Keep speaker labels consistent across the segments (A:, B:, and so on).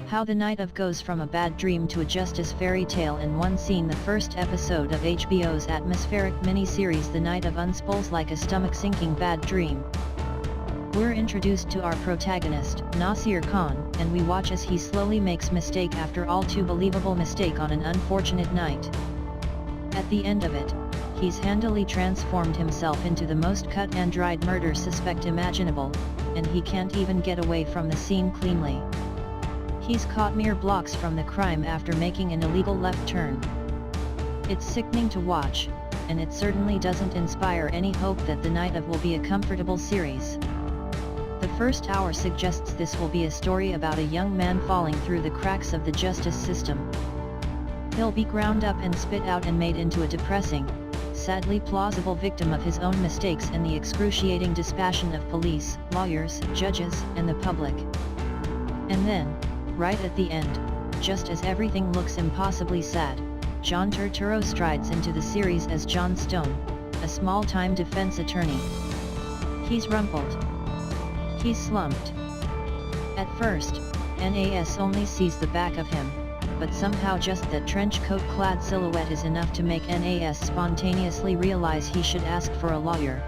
A: How the night of goes from a bad dream to a justice fairy tale in one scene. The first episode of HBO's atmospheric mini-series The Night of unspools like a stomach-sinking bad dream. We're introduced to our protagonist, Nasir Khan, and we watch as he slowly makes mistake after all-too-believable mistake on an unfortunate night. At the end of it, he's handily transformed himself into the most cut and dried murder suspect imaginable, and he can't even get away from the scene cleanly. He's caught mere blocks from the crime after making an illegal left turn. It's sickening to watch, and it certainly doesn't inspire any hope that The Night of will be a comfortable series. The first hour suggests this will be a story about a young man falling through the cracks of the justice system. He'll be ground up and spit out and made into a depressing, sadly plausible victim of his own mistakes and the excruciating dispassion of police, lawyers, judges, and the public. And then, right at the end, just as everything looks impossibly sad, John Turturro strides into the series as John Stone, a small-time defense attorney. He's rumpled. He's slumped. At first, NAS only sees the back of him, but somehow just that trench coat-clad silhouette is enough to make NAS spontaneously realize he should ask for a lawyer.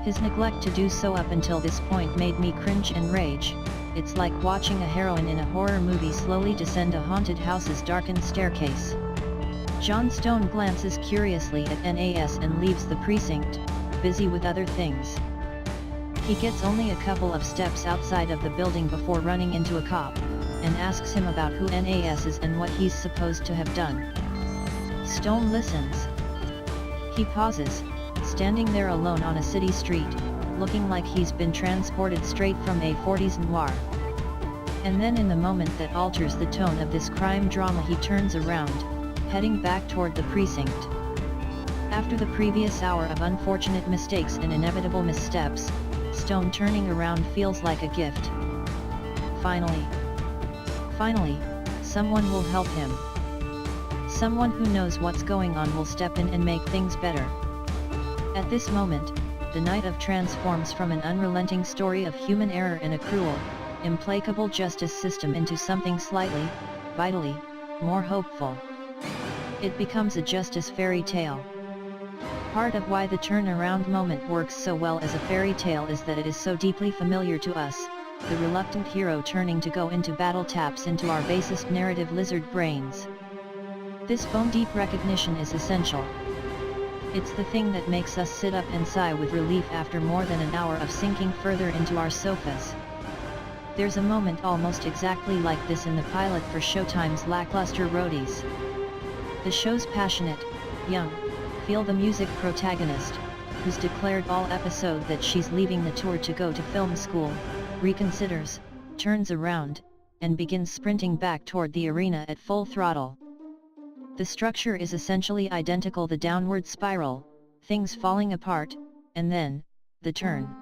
A: His neglect to do so up until this point made me cringe and rage. It's like watching a heroine in a horror movie slowly descend a haunted house's darkened staircase. John Stone glances curiously at NAS and leaves the precinct, busy with other things. He gets only a couple of steps outside of the building before running into a cop, and asks him about who NAS is and what he's supposed to have done. Stone listens. He pauses, standing there alone on a city street, looking like he's been transported straight from a 40s noir. And then in the moment that alters the tone of this crime drama he turns around, heading back toward the precinct. After the previous hour of unfortunate mistakes and inevitable missteps, Stone turning around feels like a gift. Finally, someone will help him. Someone who knows what's going on will step in and make things better. At this moment, The Night of transforms from an unrelenting story of human error and a cruel, implacable justice system into something slightly, vitally, more hopeful. It becomes a justice fairy tale. Part of why the turnaround moment works so well as a fairy tale is that it is so deeply familiar to us. The reluctant hero turning to go into battle taps into our basest narrative lizard brains. This bone-deep recognition is essential. It's the thing that makes us sit up and sigh with relief after more than an hour of sinking further into our sofas. There's a moment almost exactly like this in the pilot for Showtime's lackluster Roadies. The show's passionate, young, feel the music protagonist, who's declared all episode that she's leaving the tour to go to film school, reconsiders, turns around, and begins sprinting back toward the arena at full throttle. The structure is essentially identical: the downward spiral, things falling apart, and then, the turn.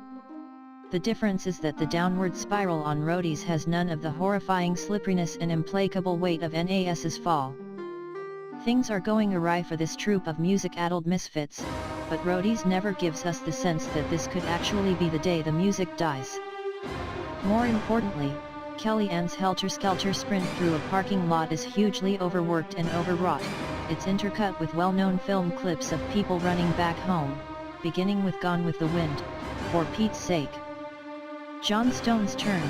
A: The difference is that the downward spiral on Roadies has none of the horrifying slipperiness and implacable weight of NAS's fall. Things are going awry for this troupe of music-addled misfits, but Roadies never gives us the sense that this could actually be the day the music dies. More importantly, Kellyanne's helter-skelter sprint through a parking lot is hugely overworked and overwrought. It's intercut with well-known film clips of people running back home, beginning with Gone with the Wind, for Pete's sake. John Stone's turn,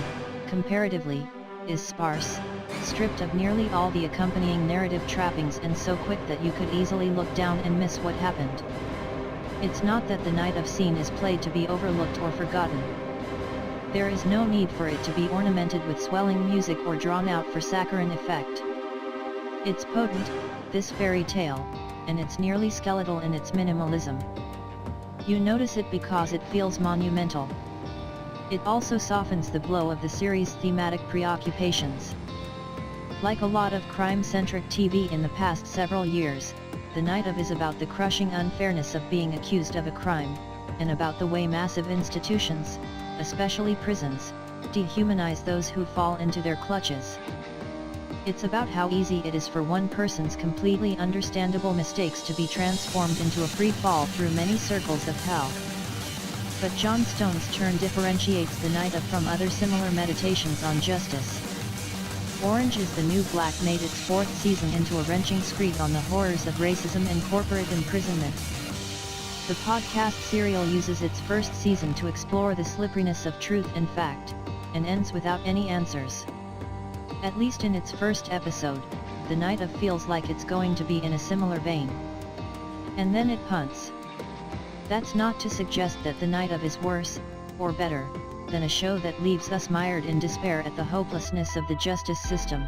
A: comparatively, is sparse, stripped of nearly all the accompanying narrative trappings and so quick that you could easily look down and miss what happened. It's not that the Night of scene is played to be overlooked or forgotten. There is no need for it to be ornamented with swelling music or drawn out for saccharine effect. It's potent, this fairy tale, and it's nearly skeletal in its minimalism. You notice it because it feels monumental. It also softens the blow of the series' thematic preoccupations. Like a lot of crime-centric TV in the past several years, The Night of is about the crushing unfairness of being accused of a crime, and about the way massive institutions, especially prisons, dehumanize those who fall into their clutches. It's about how easy it is for one person's completely understandable mistakes to be transformed into a free fall through many circles of hell. But John Stone's turn differentiates The Night of from other similar meditations on justice. Orange is the New Black made its 4th season into a wrenching screed on the horrors of racism and corporate imprisonment. The podcast serial uses its first season to explore the slipperiness of truth and fact, and ends without any answers. At least in its first episode, The Night of feels like it's going to be in a similar vein. And then it punts. That's not to suggest that The Night of is worse, or better, than a show that leaves us mired in despair at the hopelessness of the justice system.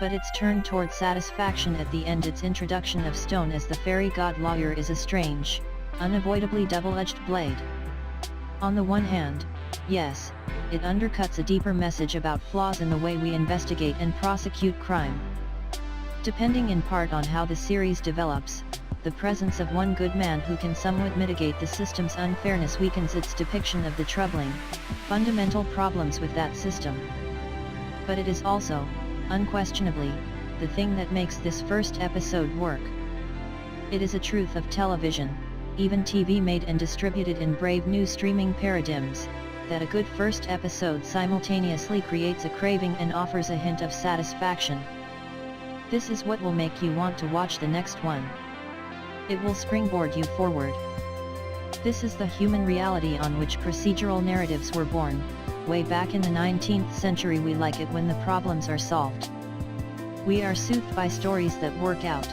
A: But its turn toward satisfaction at the end, its introduction of Stone as the fairy god lawyer, is a strange, unavoidably double-edged blade. On the one hand, yes, it undercuts a deeper message about flaws in the way we investigate and prosecute crime. Depending in part on how the series develops, the presence of one good man who can somewhat mitigate the system's unfairness weakens its depiction of the troubling, fundamental problems with that system. But it is also, unquestionably, the thing that makes this first episode work. It is a truth of television, even TV made and distributed in brave new streaming paradigms, that a good first episode simultaneously creates a craving and offers a hint of satisfaction. This is what will make you want to watch the next one. It will springboard you forward. This is the human reality on which procedural narratives were born. Way back in the 19th century, we like it when the problems are solved. We are soothed by stories that work out.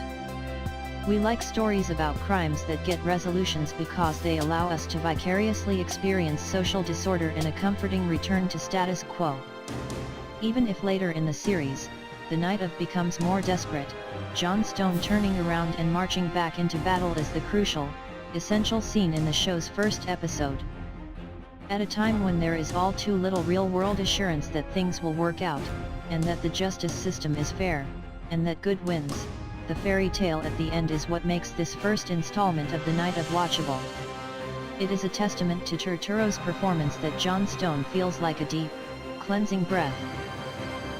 A: We like stories about crimes that get resolutions because they allow us to vicariously experience social disorder and a comforting return to status quo. Even if later in the series, The Night of becomes more desperate, Jon Stone turning around and marching back into battle is the crucial, essential scene in the show's first episode. At a time when there is all too little real-world assurance that things will work out, and that the justice system is fair, and that good wins, the fairy tale at the end is what makes this first installment of The Night of watchable. It is a testament to Turturro's performance that Jon Stone feels like a deep, cleansing breath.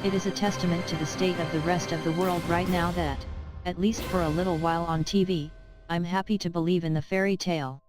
A: It is a testament to the state of the rest of the world right now that, at least for a little while on TV, I'm happy to believe in the fairy tale.